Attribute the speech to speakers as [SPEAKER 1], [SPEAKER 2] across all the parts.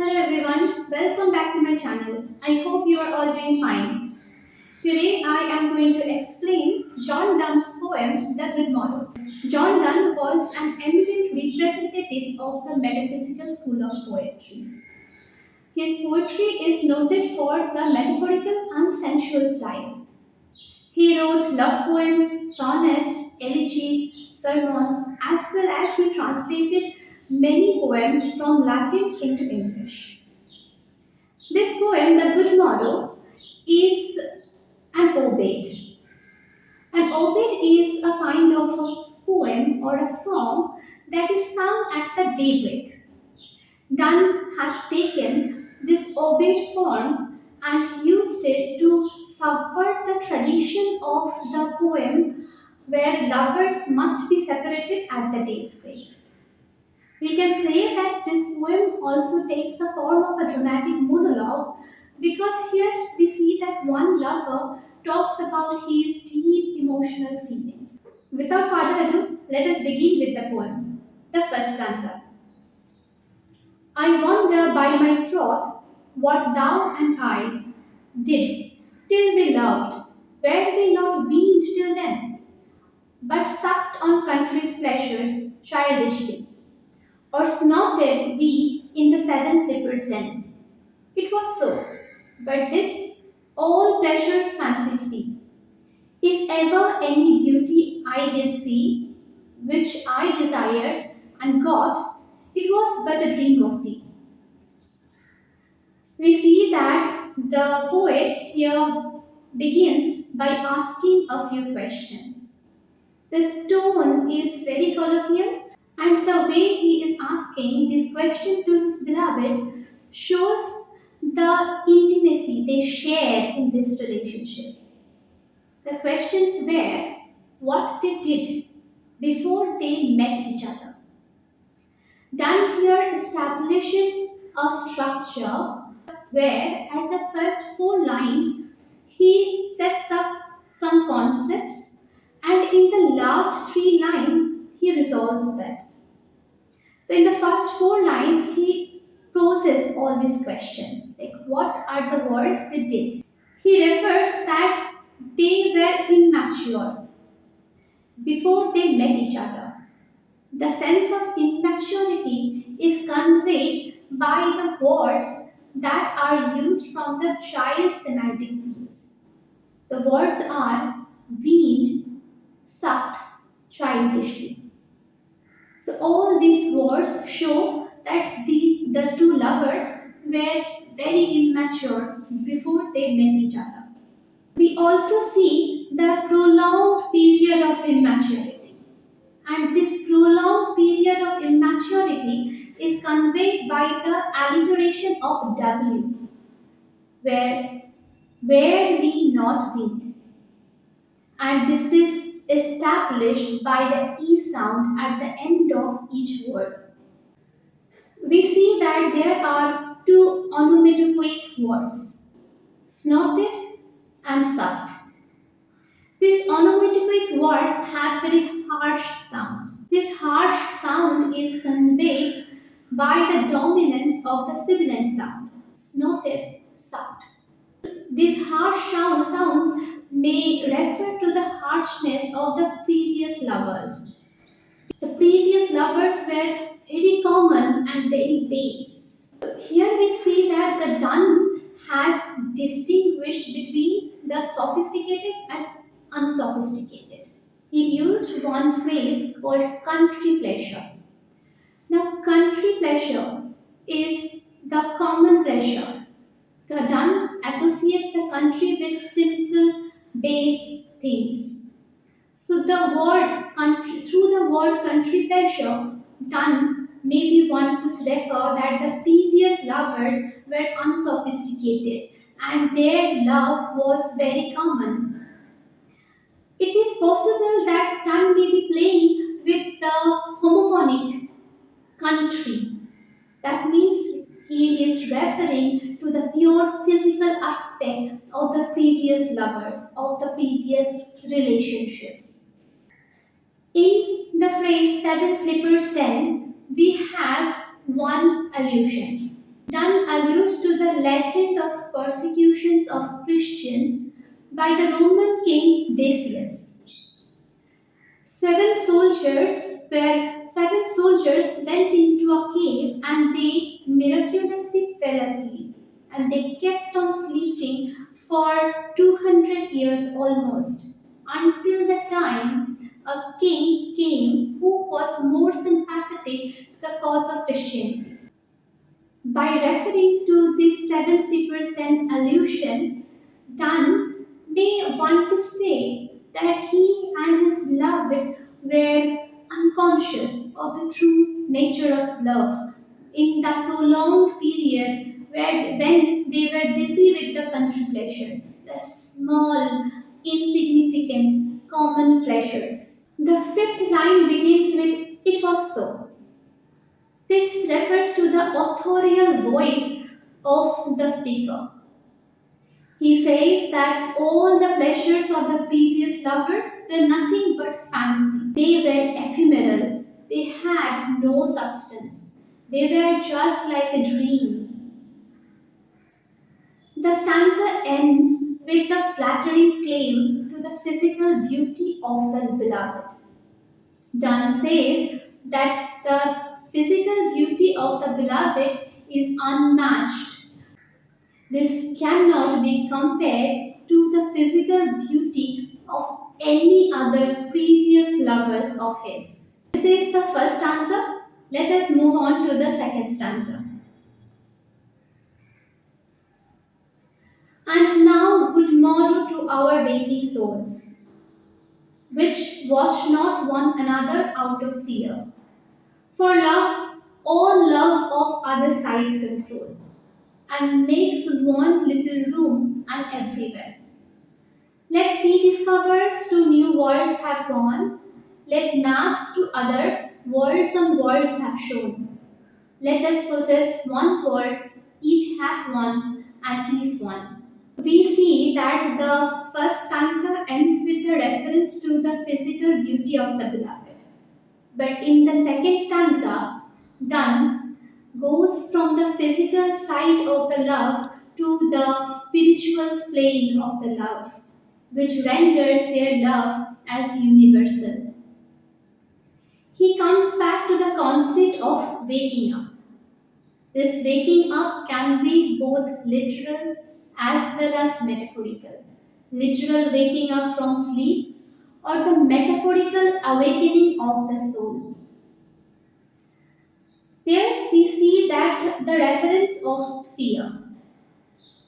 [SPEAKER 1] Hello everyone, welcome back to my channel. I hope you are all doing fine. Today I am going to explain John Donne's poem The Good Morrow. John Donne was an eminent representative of the metaphysical school of poetry. His poetry is noted for the metaphorical and sensual style. He wrote love poems, sonnets, elegies, sermons, as well as he translated many poems from Latin into English. This poem, The Good Morrow, is an obit. An obit is a kind of a poem or a song that is sung at the daybreak. Donne has taken this obit form and used it to subvert the tradition of the poem where lovers must be separated at the daybreak. We can say that this poem also takes the form of a dramatic monologue because here we see that one lover talks about his deep emotional feelings. Without further ado, let us begin with the poem. The first stanza. I wonder by my troth what thou and I did till we loved, were we not weaned till then, but sucked on country's pleasures childishly, or snorted we in the seven slippers den. It was so, but this all pleasures fancies be. If ever any beauty I did see, which I desired and got, it was but a dream of thee. We see that the poet here begins by asking a few questions. The tone is very colloquial, and the way he is asking this question to his beloved shows the intimacy they share in this relationship. The questions were what they did before they met each other. Donne here establishes a structure where at the first four lines he sets up some concepts and in the last three lines he resolves that. So in the first four lines he poses all these questions like what are the words they did. He refers that they were immature before they met each other. The sense of immaturity is conveyed by the words that are used from the child's semantic fields. The words are weaned, sucked, childishly. So all these words show that the two lovers were very immature before they met each other. We also see the prolonged period of immaturity. And this prolonged period of immaturity is conveyed by the alliteration of W, where were we not weaned. And this is established by the E sound at the end of each word. We see that there are two onomatopoeic words, snorted and sucked. These onomatopoeic words have very harsh sounds. This harsh sound is conveyed by the dominance of the sibilant sound, snorted, sucked. These harsh sounds may refer to the harshness of the previous lovers. The previous lovers were very common and very base. Here we see that the Donne has distinguished between the sophisticated and unsophisticated. He used one phrase called country pleasure. Now, country pleasure is the common pleasure. The Donne associates the country with simple, base things. So, the word country, through the word country pleasure, Donne maybe want to refer that the previous lovers were unsophisticated and their love was very common. It is possible that Donne may be playing with the homophonic country. That means he is referring to the pure physical aspect of the previous lovers, of the previous relationships. In the phrase seven slippers ten, we have one allusion. Dunn alludes to the legend of persecutions of Christians by the Roman king Decius. Seven soldiers went into a cave and they miraculously fell asleep. And they kept on sleeping for 200 years almost until the time a king came who was more sympathetic to the cause of Christianity. By referring to this seven sleepers ten allusion, Donne may want to say that he and his beloved were unconscious of the true nature of love in that prolonged period when they were busy with the country pleasure, the small, insignificant, common pleasures. The fifth line begins with "It was so." This refers to the authorial voice of the speaker. He says that all the pleasures of the previous lovers were nothing but fancy. They were ephemeral. They had no substance. They were just like a dream. The stanza ends with a flattering claim to the physical beauty of the beloved. Donne says that the physical beauty of the beloved is unmatched. This cannot be compared to the physical beauty of any other previous lovers of his. This is the first stanza. Let us move on to the second stanza. And now, good morrow to our waiting souls, which watch not one another out of fear. For love, all love of other sides control, and makes one little room and everywhere. Let sea discoverers to new worlds have gone, let maps to other worlds and worlds have shown. Let us possess one world, each hath one and is one. We see that the first stanza ends with a reference to the physical beauty of the beloved. But in the second stanza, Donne goes from the physical side of the love to the spiritual plane of the love, which renders their love as universal. He comes back to the concept of waking up. This waking up can be both literal as well as metaphorical. Literal waking up from sleep or the metaphorical awakening of the soul. Here we see that the reference of fear.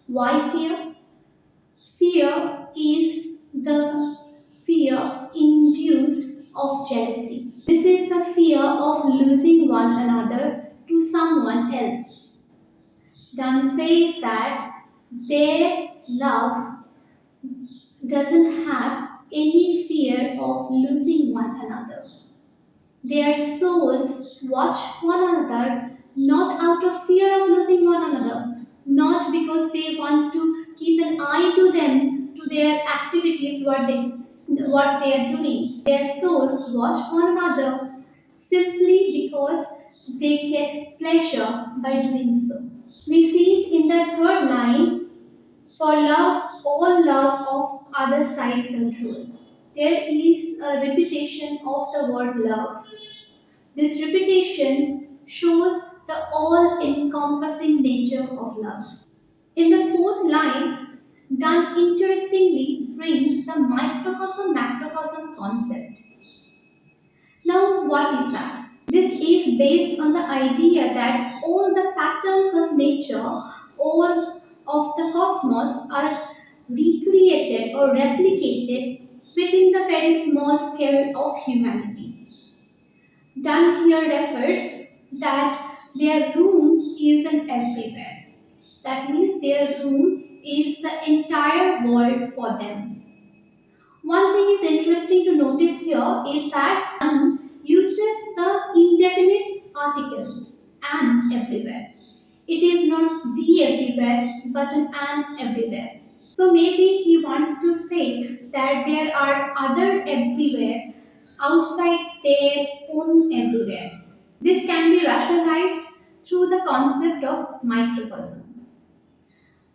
[SPEAKER 1] Why fear? Fear is the fear induced of jealousy. This is the fear of losing one another to someone else. Donne says that their love doesn't have any fear of losing one another. Their souls watch one another not out of fear of losing one another, not because they want to keep an eye to them, to their activities, what they are doing. Their souls watch one another simply because they get pleasure by doing so. We see in the third line, for love, all love of other sides control. There is a repetition of the word love. This repetition shows the all encompassing nature of love. In the fourth line, Donne interestingly brings the microcosm macrocosm concept. Now, what is that? This is based on the idea that all the patterns of nature, all of the cosmos are recreated or replicated within the very small scale of humanity. Donne here refers that their room isn't everywhere. That means their room is the entire world for them. One thing is interesting to notice here is that Donne uses the indefinite article "an" everywhere. It is not "the" everywhere but an everywhere. So maybe he wants to say that there are other everywhere outside their own everywhere. This can be rationalized through the concept of microcosm.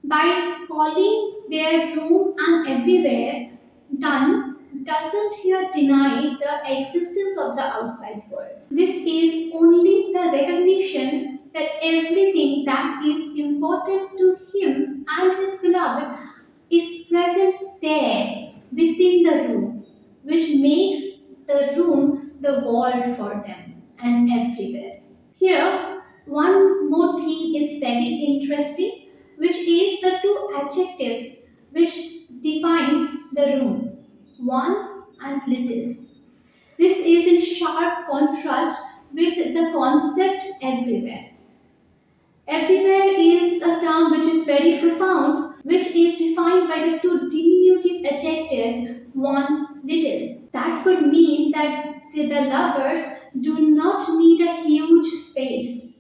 [SPEAKER 1] By calling their room and everywhere, Dunn doesn't here deny the existence of the outside world. This is only the recognition that everything that is important to him and his beloved is present there within the room, which makes the room the world for them and everywhere. Here, one more thing is very interesting, which is the two adjectives which defines the room, one and little. This is in sharp contrast with the concept everywhere. Everywhere is a term which is very profound, which is defined by the two diminutive adjectives, one, little. That could mean that the lovers do not need a huge space.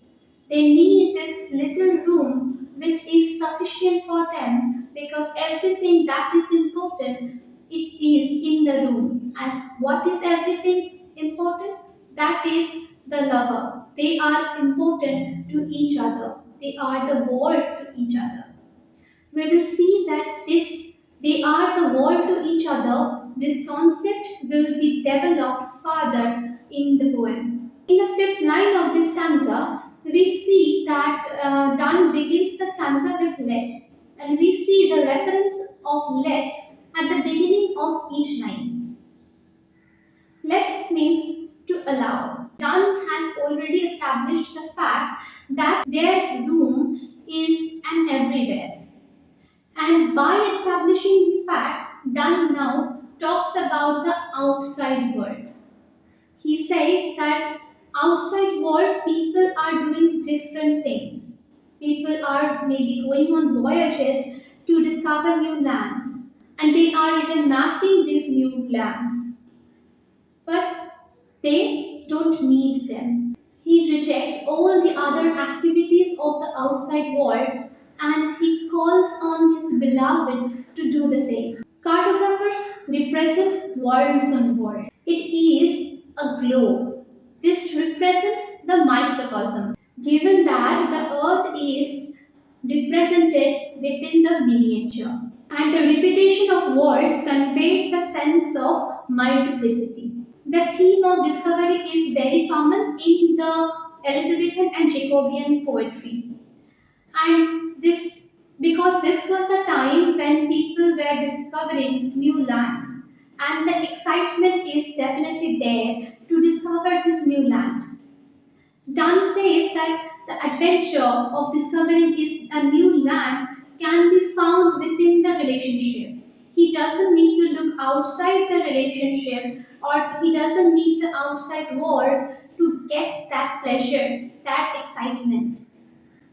[SPEAKER 1] They need this little room which is sufficient for them because everything that is important it is in the room. And what is everything important? That is the lover. They are important to each other. They are the world to each other. We will see that this they are the world to each other. This concept will be developed further in the poem. In the fifth line of this stanza, we see that Donne begins the stanza with let, and we see the reference of let at the beginning of each line. Let means to allow. Donne has already established the fact that their room is an everywhere. And by establishing the fact, Donne now talks about the outside world. He says that outside world people are doing different things. People are maybe going on voyages to discover new lands, and they are even mapping these new lands. But they don't need them. He rejects all the other activities of the outside world and he calls on his beloved to do the same. Cartographers represent worlds on board. It is a globe. This represents the microcosm. Given that the earth is represented within the miniature, and the repetition of words conveyed the sense of multiplicity. The theme of discovery is very common in the Elizabethan and Jacobean poetry. And this because this was the time when people were discovering new lands and the excitement is definitely there to discover this new land. Donne says that the adventure of discovering is a new land can be found within the relationship. He doesn't need to look outside the relationship or he doesn't need the outside world to get that pleasure, that excitement.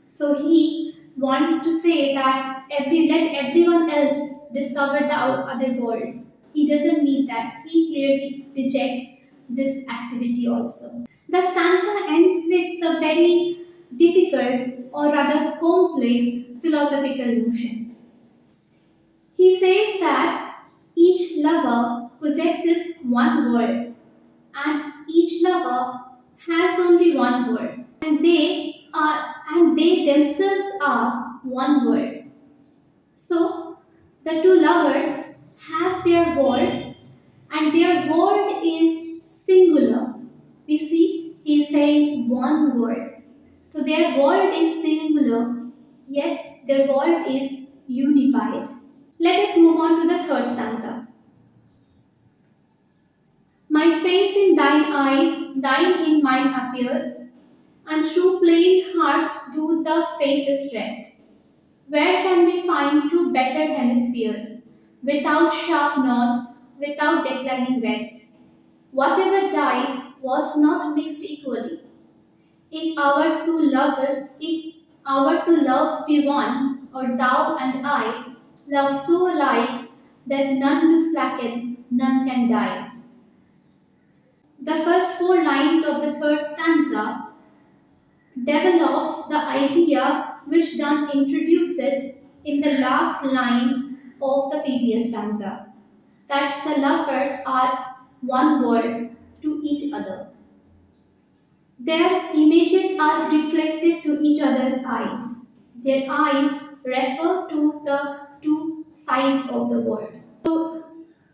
[SPEAKER 1] So he wants to say that let everyone else discover the other worlds. He doesn't need that. He clearly rejects this activity also. The stanza ends with a very difficult or rather complex philosophical notion. He says that each lover possesses one world and each lover has only one world and they themselves are one world. So the two lovers have their world and their world is singular. We see he is saying one word. So their world is singular, yet their world is unified. Let us move on to the third stanza. My face in thine eyes, thine in mine appears, and through plain hearts do the faces rest. Where can we find two better hemispheres, without sharp north, without declining west? Whatever dies was not mixed equally. If our two loves be one, or thou and I, love so alike that none do slacken, none can die. The first four lines of the third stanza develops the idea which Donne introduces in the last line of the previous stanza, that the lovers are one world to each other. Their images are reflected to each other's eyes. Their eyes refer to the two sides of the world. So,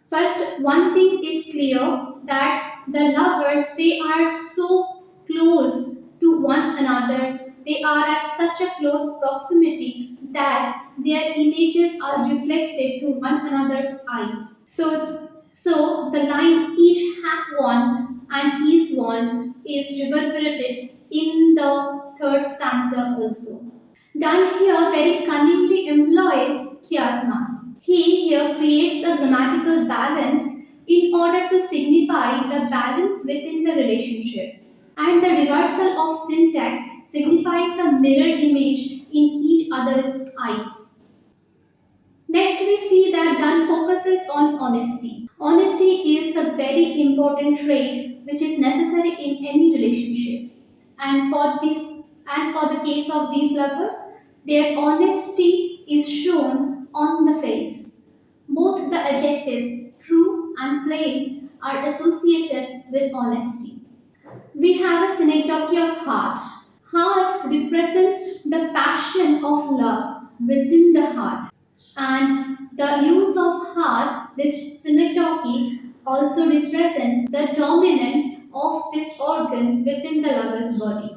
[SPEAKER 1] first, one thing is clear that the lovers they are so close to one another. They are at such a close proximity that their images are reflected to one another's eyes. So the line each hath one and is one is reverberated in the third stanza also. Done here very cunningly employs chiasmas. He here creates a grammatical balance in order to signify the balance within the relationship. And the reversal of syntax signifies the mirror image in each other's eyes. Next, we see that Dunn focuses on honesty. Honesty is a very important trait which is necessary in any relationship. And for the case of these lovers, their honesty is shown on the face. Both the adjectives true and plain are associated with honesty. We have a synecdoche of heart. Heart represents the passion of love within the heart. And the use of heart, this synecdoche, also represents the dominance of this organ within the lover's body.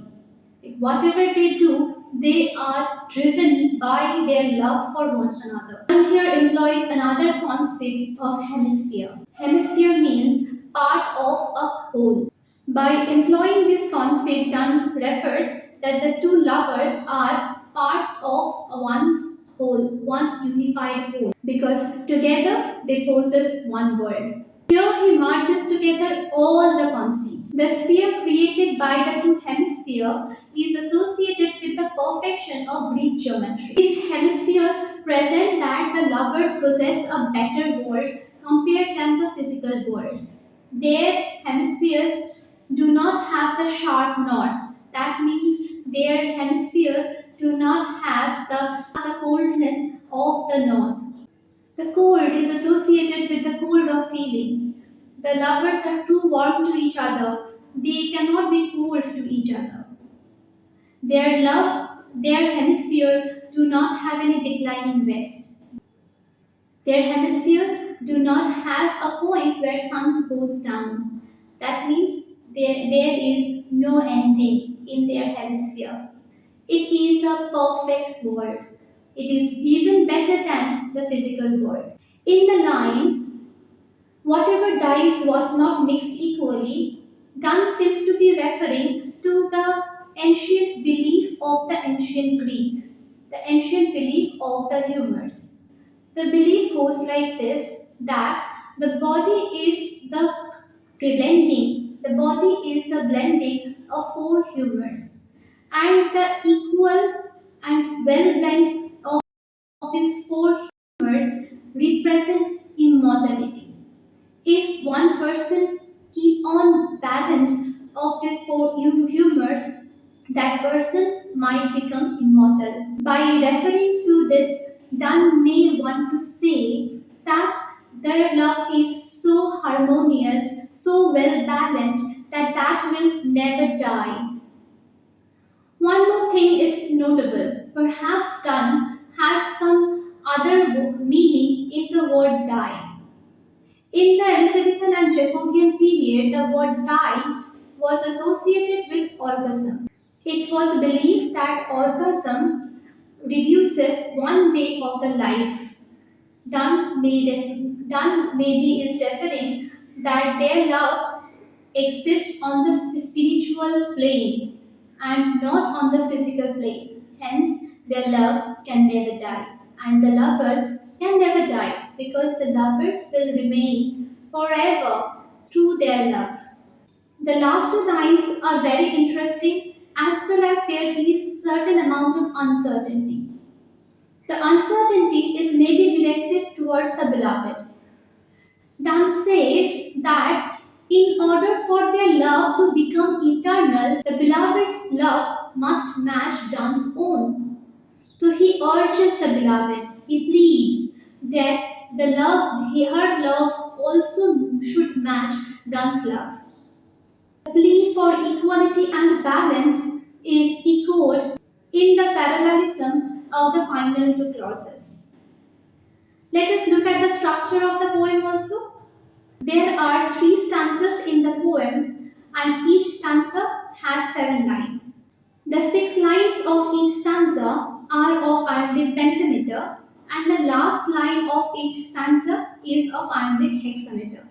[SPEAKER 1] Whatever they do, they are driven by their love for one another. And here employs another concept of hemisphere. Hemisphere means part of a whole. By employing this concept, Dunn refers that the two lovers are parts of one's whole, one unified whole, because together they possess one world. Here he marches together all the conceits. The sphere created by the two hemispheres is associated with the perfection of Greek geometry. These hemispheres present that the lovers possess a better world compared than the physical world. Their hemispheres do not have the sharp north. That means their hemispheres do not have the coldness of the north. The cold is associated with the cold of feeling. The lovers are too warm to each other. They cannot be cool to each other. Their hemisphere do not have any declining west. Their hemispheres do not have a point where sun goes down. That means there is no ending in their hemisphere. It is a perfect world. It is even better than the physical world. In the line, whatever dice was not mixed equally, Dunn seems to be referring to the ancient belief of the ancient Greek, the ancient belief of the humors. The belief goes like this that the body is the body is the blending of four humors, and the equal and well blend of these four humors represent immortality. If one person keep on balance of these four humors, that person might become immortal. By referring to this, Dunn may want to say that their love is so harmonious, so well balanced that will never die. One more thing is notable. Perhaps Dunn has some other meaning in the word die. In the Elizabethan and Jacobean period, the word die was associated with orgasm. It was believed that orgasm reduces one day of the life. Dunn maybe is referring that their love exists on the spiritual plane and not on the physical plane. Hence, their love can never die. And the lovers can never die because the lovers will remain forever through their love. The last two lines are very interesting as well as there is certain amount of uncertainty. The uncertainty is maybe directed towards the beloved. Dunn says that in order for their love to become eternal, the beloved's love must match Dunn's own. So he urges the beloved, he pleads that her love also should match Dunn's love. The plea for equality and balance is echoed in the parallelism of the final two clauses. Let us look at the structure of the poem also. There are three stanzas in the poem, and each stanza has 7 lines. The 6 lines of each stanza are of iambic pentameter, and the last line of each stanza is of iambic hexameter.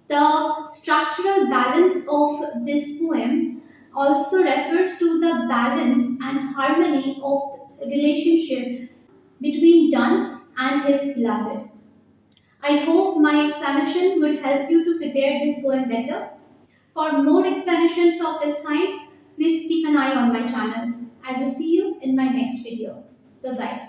[SPEAKER 1] The structural balance of this poem also refers to the balance and harmony of the relationship between Donne and his beloved. I hope my explanation would help you to prepare this poem better. For more explanations of this kind, please keep an eye on my channel. I will see you in my next video. Bye bye.